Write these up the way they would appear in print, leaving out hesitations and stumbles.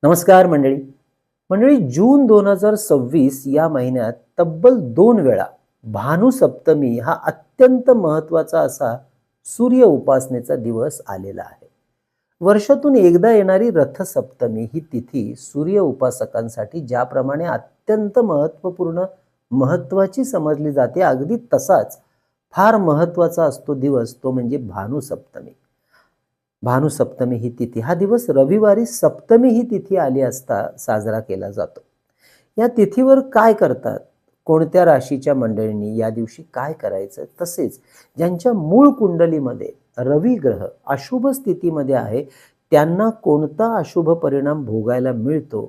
नमस्कार मंडळी. मंडळी, जून 2026 या महिन्यात तब्बल 2 वेळा भानुसप्तमी हा अत्यंत महत्त्वाचा असा सूर्य उपासनेचा दिवस आलेला आहे. वर्षातून एकदा येणारी रथसप्तमी ही तिथी सूर्य उपासकांसाठी ज्याप्रमाणे अत्यंत महत्त्वाची समजली जाते, अगदी तसाच फार महत्त्वाचा असतो दिवस तो म्हणजे भानुसप्तमी. भानुसप्तमी ही तिथी, हा दिवस रविवारी सप्तमी ही तिथी आली असता साजरा केला जातो. या तिथीवर काय करतात, कोणत्या राशीच्या मंडळींनी या दिवशी काय करायचं, तसेच ज्यांच्या मूळ कुंडलीमध्ये रवी ग्रह अशुभ स्थितीमध्ये आहे त्यांना कोणता अशुभ परिणाम भोगायला मिळतो,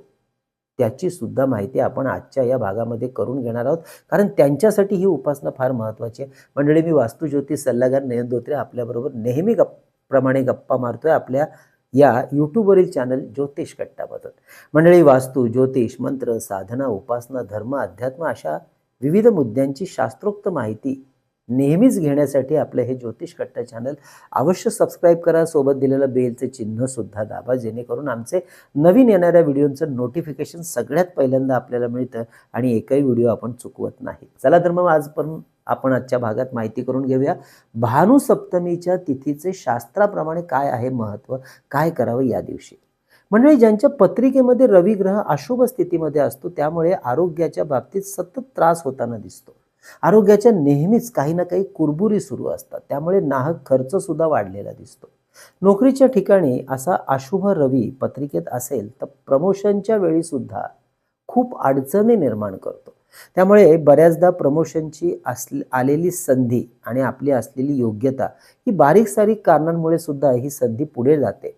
त्याची सुद्धा माहिती आपण आजच्या या भागामध्ये करून घेणार आहोत. कारण त्यांच्यासाठी ही उपासना फार महत्त्वाची आहे. मंडळी, मी वास्तू ज्योतिष सल्लागार नयन धोत्रे आपल्याबरोबर नेहमी प्रमाणे गप्पा मारतोय आपल्या या यूट्यूबवरील चॅनल ज्योतिष कट्टामधून. मंडळी, वास्तू, ज्योतिष, मंत्र, साधना, उपासना, धर्म, अध्यात्म अशा विविध मुद्द्यांची शास्त्रोक्त माहिती नेहमीच घेण्यासाठी आपलं हे ज्योतिष कट्टा चॅनल अवश्य सबस्क्राईब करा. सोबत दिलेलं बेलचे चिन्ह सुद्धा दाबा, जेणेकरून आमचे नवीन येणाऱ्या व्हिडिओचं नोटिफिकेशन सगळ्यात पहिल्यांदा आपल्याला मिळतं आणि एकही व्हिडिओ आपण चुकवत नाही. चला तर मग आपण आजच्या भागात माहिती करून घेऊया भानुसप्तमीच्या तिथीचे शास्त्राप्रमाणे काय आहे महत्त्व, काय करावं या दिवशी. मंडळी, ज्यांच्या पत्रिकेमध्ये रवी ग्रह अशुभ स्थितीमध्ये असतो त्यामुळे आरोग्याच्या बाबतीत सतत त्रास होताना दिसतो. आरोग्याच्या नेहमीच काही ना काही कुरबुरी सुरू असतात, त्यामुळे नाहक खर्च सुद्धा वाढलेला दिसतो. नोकरीच्या ठिकाणी असा अशुभ रवी पत्रिकेत असेल तर प्रमोशनच्या वेळी सुद्धा खूप अडचणी निर्माण करतो. त्यामुळे बऱ्याचदा प्रमोशनची आलेली संधी आणि आपली असलेली योग्यता ही बारीक सारीक कारणांमुळे सुद्धा ही संधी पुढे जाते.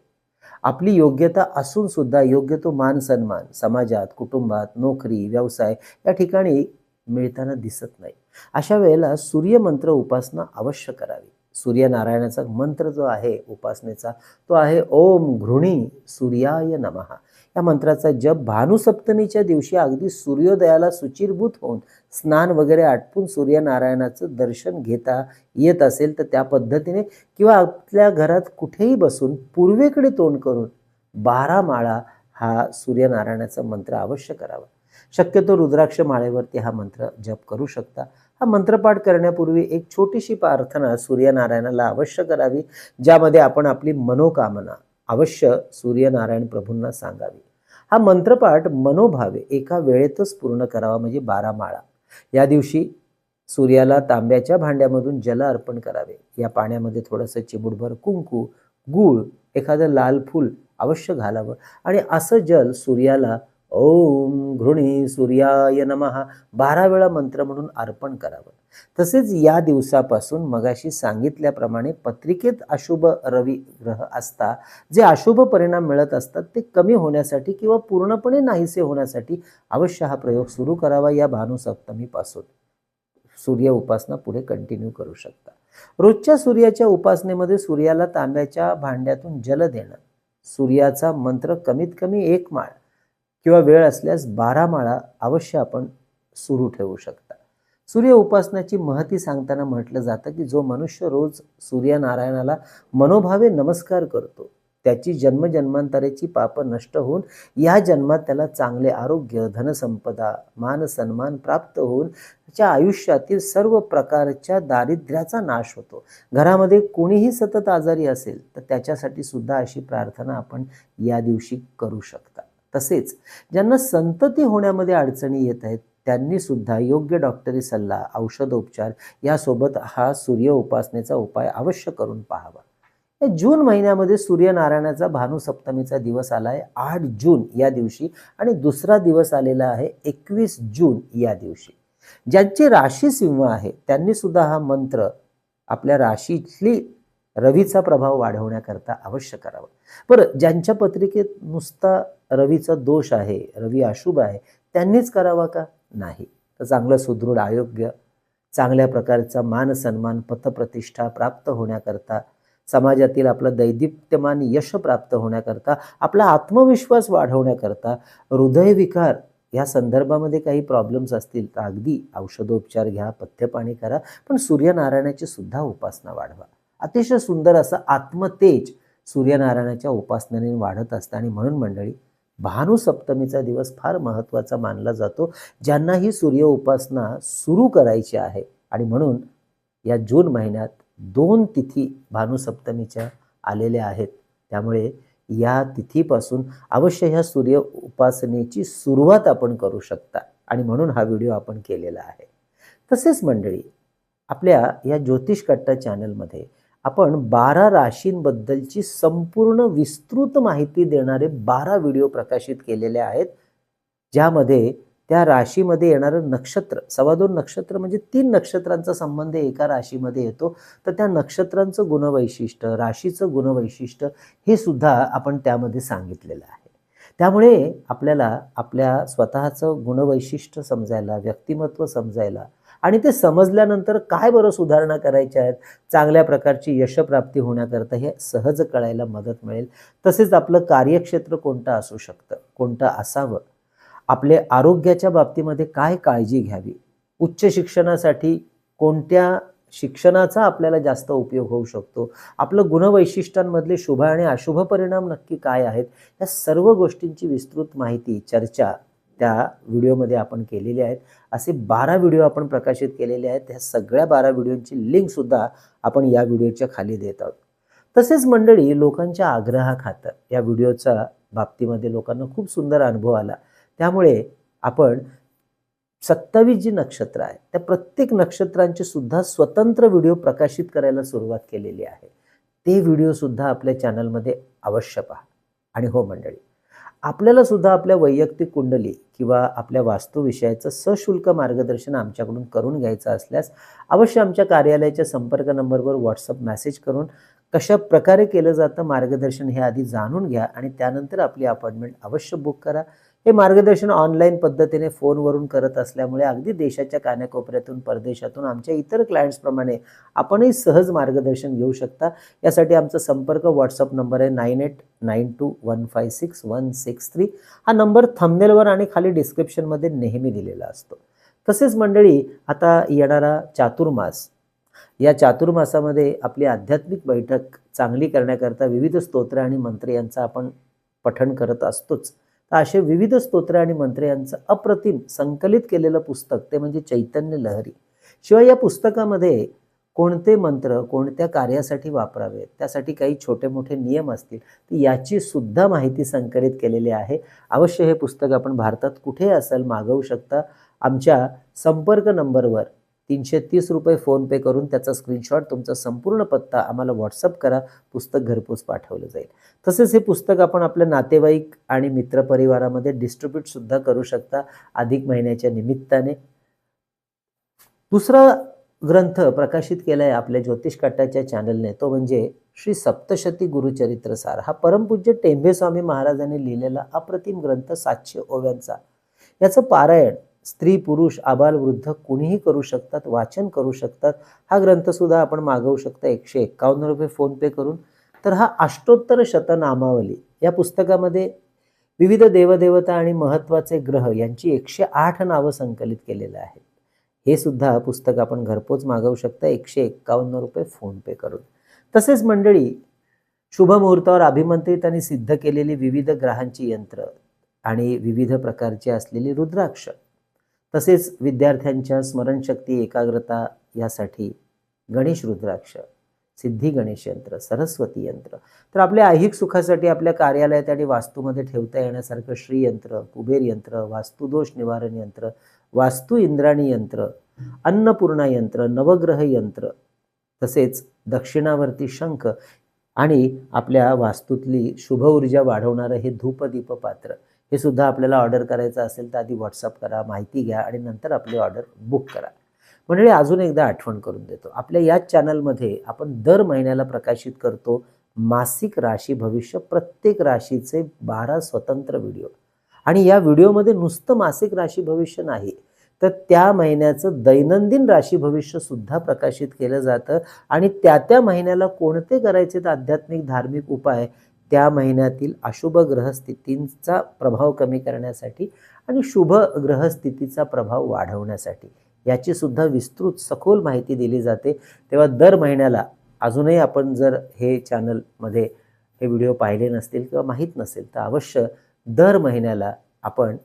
आपली योग्यता असून सुद्धा योग्य तो मान सन्मान समाजात, कुटुंबात, नोकरी, व्यवसाय या ठिकाणी मिळताना दिसत नाही. अशा वेळेला सूर्यमंत्र उपासना अवश्य करावी. सूर्यनारायणाचा मंत्र जो आहे उपासनेचा तो आहे ओम घृणी सूर्याय नमः. या मंत्राचा जप भानुसप्तमीच्या दिवशी अगदी सूर्योदयाला शुचिर्भूत होऊन स्नान वगैरे आटपून सूर्यनारायणाचं दर्शन घेता येत असेल तर त्या पद्धतीने, किंवा आपल्या घरात कुठेही बसून पूर्वेकडे तोंड करून 12 माळा हा सूर्यनारायणाचा मंत्र अवश्य करावा. शक्यतो रुद्राक्ष माळेवरती हा मंत्र जप करू शकता. हा मंत्रपाठ करण्यापूर्वी एक छोटीशी प्रार्थना सूर्यनारायणाला अवश्य करावी, ज्यामध्ये आपण आपली मनोकामना अवश्य सूर्यनारायण प्रभूंना सांगावी. हा मंत्रपाठ मनोभावे एका वेळेतच पूर्ण करावा, म्हणजे 12 माळा. या दिवशी सूर्याला तांब्याच्या भांड्यामधून जल अर्पण करावे. या पाण्यामध्ये थोडंसं चिमूटभर कुंकू, गूळ, एखादं लाल फूल अवश्य घालावं आणि असं जल सूर्याला ओम घृणी सूर्याय नमः 12 वेळा मंत्र म्हणून अर्पण करावं. तसेच या दिवसापासून मगाशी सांगितल्याप्रमाणे पत्रिकेत अशुभ रवी ग्रह असता जे अशुभ परिणाम मिळत असतात ते कमी होण्यासाठी किंवा पूर्णपणे नाहीसे होण्यासाठी अवश्य हा प्रयोग सुरू करावा. या भानुसप्तमीपासून सूर्य उपासना पुढे कंटिन्यू करू शकता. रोजच्या सूर्याच्या उपासनेमध्ये सूर्याला तांब्याच्या भांड्यातून जल देणं, सूर्याचा मंत्र कमीत कमी 1 माळ किंवा वेळ असल्यास 12 माळा अवश्य आपण सुरू ठेवू शकता. सूर्य उपासनाची महती सांगताना म्हटलं जातं की जो मनुष्य रोज सूर्यनारायणाला मनोभावे नमस्कार करतो त्याची जन्मजन्मांतराची पापं नष्ट होऊन या जन्मात त्याला चांगले आरोग्य, धनसंपदा, मान सन्मान प्राप्त होऊन त्याच्या आयुष्यातील सर्व प्रकारच्या दारिद्र्याचा नाश होतो. घरामध्ये कोणीही सतत आजारी असेल तर त्याच्यासाठी सुद्धा अशी प्रार्थना आपण या दिवशी करू शकता. तसेच ज्यांना संतती होण्यामध्ये अडचणी येत आहेत त्यांनी सुद्धा योग्य डॉक्टरी सल्ला, औषधोपचार यासोबत हा सूर्य उपासनेचा उपाय अवश्य करून पाहावा. या जून महिन्यामध्ये सूर्यनारायणाचा भानुसप्तमीचा दिवस आला आहे 8 जून या दिवशी आणि दुसरा दिवस आलेला आहे 21 जून या दिवशी. ज्यांची राशी सिंह आहे त्यांनी सुद्धा हा मंत्र आपल्या राशीतली रवीचा प्रभाव वाढवण्याकरता अवश्य करावा. बरं, ज्यांच्या पत्रिकेत नुसता रवीचा दोष आहे, रवी अशुभ आहे, त्यांनीच करावा का? नाही. तर चांगलं सुदृढ आरोग्य, चांगल्या प्रकारचा मान सन्मान, पतप्रतिष्ठा प्राप्त होण्याकरता, समाजातील आपलं दैदिप्यमान यश प्राप्त होण्याकरता, आपला आत्मविश्वास वाढवण्याकरता, हृदयविकार या संदर्भामध्ये काही प्रॉब्लेम्स असतील तर अगदी औषधोपचार घ्या, पथ्यपाणी करा, पण सूर्यनारायणाची सुद्धा उपासना वाढवा. अतिशय सुंदर असं आत्मतेज सूर्यनारायणाच्या उपासनेने वाढत असतं. आणि म्हणून मंडळी, भानुसप्तमीचा दिवस फार महत्त्वाचा मानला जातो. ज्यांना ही सूर्य उपासना सुरू करायची आहे आणि म्हणून या जून महिन्यात 2 तिथी भानुसप्तमीच्या आलेल्या आहेत. त्यामुळे या तिथीपासून अवश्य ह्या सूर्य उपासनेची सुरुवात आपण करू शकता आणि म्हणून हा व्हिडिओ आपण केलेला आहे. तसेच मंडळी, आपल्या या ज्योतिष कट्टा चॅनलमध्ये आपण 12 राशींबद्दलची संपूर्ण विस्तृत माहिती देणारे 12 व्हिडिओ प्रकाशित केलेले आहेत, ज्यामध्ये त्या राशीमध्ये येणारं नक्षत्र, 2.25 नक्षत्र म्हणजे 3 नक्षत्रांचा संबंध एका राशीमध्ये येतो. तर त्या नक्षत्रांचं गुणवैशिष्ट्य, राशीचं गुणवैशिष्ट्य हे सुद्धा आपण त्यामध्ये सांगितलेलं आहे. त्यामुळे आपल्याला आपल्या स्वतःचं गुणवैशिष्ट्य समजायला, व्यक्तिमत्व समजायला आणि ते समजल्यानंतर काय बरं सुधारणा करायच्या आहेत, चांगल्या प्रकारची यशप्राप्ती होण्याकरता हे सहज कळायला मदत मिळेल. तसेच आपलं कार्यक्षेत्र कोणतं असू शकतं, कोणतं असावं, आपले आरोग्याच्या बाबतीमध्ये काय काळजी घ्यावी, उच्च शिक्षणासाठी कोणत्या शिक्षणाचा आपल्याला जास्त उपयोग होऊ शकतो, आपलं गुणवैशिष्ट्यांमधले शुभ आणि अशुभ परिणाम नक्की काय आहेत, या सर्व गोष्टींची विस्तृत माहिती, चर्चा त्या व्हिडिओमध्ये आपण केलेली आहेत. असे 12 व्हिडिओ आपण प्रकाशित केलेले आहेत. त्या सगळ्या 12 व्हिडिओची लिंकसुद्धा आपण या व्हिडिओच्या खाली देत आहोत. तसेच मंडळी, लोकांच्या आग्रहाखातर या व्हिडिओच्या बाबतीमध्ये लोकांना खूप सुंदर अनुभव आला. त्यामुळे आपण 27 जी नक्षत्र आहेत त्या प्रत्येक नक्षत्रांचे सुद्धा स्वतंत्र व्हिडिओ प्रकाशित करायला सुरुवात केलेली आहे. ते व्हिडिओ सुद्धा आपल्या चॅनलमध्ये अवश्य पहा. आणि हो मंडळी, आपल्याला सुद्धा आपल्या वैयक्तिक कुंडली किंवा आपल्या वास्तुविषयाचं सशुल्क मार्गदर्शन आमच्याकडून करून घ्यायचं असल्यास अवश्य आमच्या कार्यालयाच्या संपर्क नंबरवर व्हॉट्सअप मेसेज करून कशा प्रकारे केलं जातं मार्गदर्शन हे आधी जाणून घ्या आणि त्यानंतर आपली अपॉइंटमेंट अवश्य बुक करा. हे मार्गदर्शन ऑनलाईन पद्धतीने फोनवरून करत असल्यामुळे अगदी देशाच्या कानाकोपऱ्यातून, परदेशातून आमच्या इतर क्लायंट्सप्रमाणे आपणही सहज मार्गदर्शन घेऊ शकता. यासाठी आमचा संपर्क व्हॉट्सअप नंबर आहे 9892156163. हा नंबर थंबनेलवर आणि खाली डिस्क्रिप्शनमध्ये नेहमी दिलेला असतो. तसेच मंडळी, आता येणारा चातुर्मास, या चातुर्मासामध्ये आपली आध्यात्मिक बैठक चांगली करण्याकरता विविध स्तोत्र आणि मंत्र यांचं आपण पठण करत असतोच. तर असे विविध स्तोत्र आणि मंत्र यांचं अप्रतिम संकलित केलेलं पुस्तक ते म्हणजे चैतन्य लहरी. शिवाय या पुस्तकामध्ये कोणते मंत्र कोणत्या कार्यासाठी वापरावे, त्यासाठी काही छोटे मोठे नियम असतील, तर याची सुद्धा माहिती संकलित केलेली आहे. अवश्य हे पुस्तक आपण भारतात कुठे असेल मागवू शकता. आमच्या संपर्क नंबरवर 330 रुपये फोनपे करून त्याचा स्क्रीनशॉट, तुमचा संपूर्ण पत्ता आम्हाला व्हॉट्सअप करा. पुस्तक घरपोच पाठवलं जाईल. तसेच हे पुस्तक आपण आपल्या नातेवाईक आणि मित्रपरिवारामध्ये डिस्ट्रीब्यूट सुद्धा करू शकता अधिक महिन्याच्या निमित्ताने. दुसरा ग्रंथ प्रकाशित केला आहे आपल्या ज्योतिष कट्टाच्या चॅनलने, तो म्हणजे श्री सप्तशती गुरुचरित्रसार. हा परमपूज्य टेंभे स्वामी महाराजांनी लिहिलेला अप्रतिम ग्रंथ 700 ओव्यांचा. याचं पारायण स्त्री पुरुष आबाल वृद्ध कुणीही करू शकतात, वाचन करू शकतात. हा ग्रंथसुद्धा आपण मागवू शकता 151 रुपये फोनपे करून. तर हा अष्टोत्तर शतनामावली या पुस्तकामध्ये विविध देवदेवता आणि महत्त्वाचे ग्रह यांची 108 नावं संकलित केलेलं आहेत. हे सुद्धा पुस्तक आपण घरपोच मागवू शकता 151 रुपये फोनपे करून. तसेच मंडळी, शुभ मुहूर्तावर अभिमंत्रित आणि सिद्ध केलेली विविध ग्रहांची यंत्र आणि विविध प्रकारची असलेली रुद्राक्ष, तसेच विद्यार्थ्यांच्या स्मरणशक्ती एकाग्रता यासाठी गणेश रुद्राक्ष, सिद्धी गणेश यंत्र, सरस्वती यंत्र, तर आपल्या ऐहिक सुखासाठी आपल्या कार्यालयात आणि वास्तूमध्ये ठेवता येण्यासारखं श्री यंत्र, कुबेर यंत्र, वास्तुदोष निवारण यंत्र, वास्तु इंद्राणी यंत्र, अन्नपूर्णा यंत्र, नवग्रह यंत्र, तसेच दक्षिणावर्ती शंख आणि आपल्या वास्तूतली शुभ ऊर्जा वाढवणारं हे धूपदीप पात्र, हे सुद्धा आपल्याला ऑर्डर करायचं असेल तर आधी व्हॉट्सअप करा, माहिती घ्या आणि नंतर आपली ऑर्डर बुक करा. म्हणजे अजून एकदा आठवण करून देतो, आपल्या याच चॅनलमध्ये आपण दर महिन्याला प्रकाशित करतो मासिक राशी भविष्य, प्रत्येक राशीचे 12 स्वतंत्र व्हिडिओ. आणि या व्हिडिओमध्ये नुसतं मासिक राशी भविष्य नाही, तर त्या महिन्याचं दैनंदिन राशी भविष्य सुद्धा प्रकाशित केलं जातं. आणि त्या महिन्याला कोणते करायचे आध्यात्मिक धार्मिक उपाय, त्या महिन्यातील अशुभ ग्रहस्थितींचा प्रभाव कमी करण्यासाठी आणि शुभ ग्रहस्थितीचा प्रभाव वाढवण्यासाठी, याची सुद्धा विस्तृत सखोल माहिती दिली जाते. तेव्हा दर महिन्याला अजूनही आपण जर हे चॅनलमध्ये हे व्हिडिओ पाहिले नसतील किंवा माहीत नसेल तर अवश्य दर महिन्याला आपण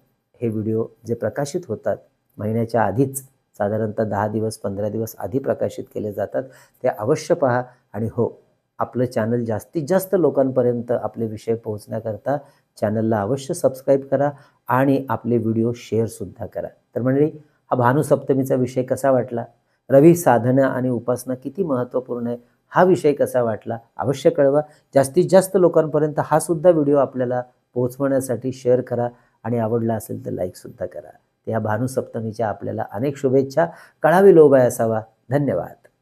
हे व्हिडिओ जे प्रकाशित होतात महिन्याच्या आधीच साधारणतः 10 दिवस 15 दिवस आधी प्रकाशित केले जातात, ते अवश्य पहा. आणि हो, आपलं चॅनल जास्तीत जास्त लोकांपर्यंत आपले विषय पोहोचण्याकरता चॅनलला अवश्य सबस्क्राईब करा आणि आपले व्हिडिओ शेअरसुद्धा करा. तर मंडळी, हा भानुसप्तमीचा विषय कसा वाटला? रवी साधना आणि उपासना किती महत्त्वपूर्ण आहे, हा विषय कसा वाटला अवश्य कळवा. जास्तीत जास्त लोकांपर्यंत हा सुद्धा व्हिडिओ आपल्याला पोहोचवण्यासाठी शेअर करा आणि आवडला असेल तर लाईकसुद्धा करा. या भानुसप्तमीच्या आपल्याला अनेक शुभेच्छा. कळावी लोभाय असावा. धन्यवाद.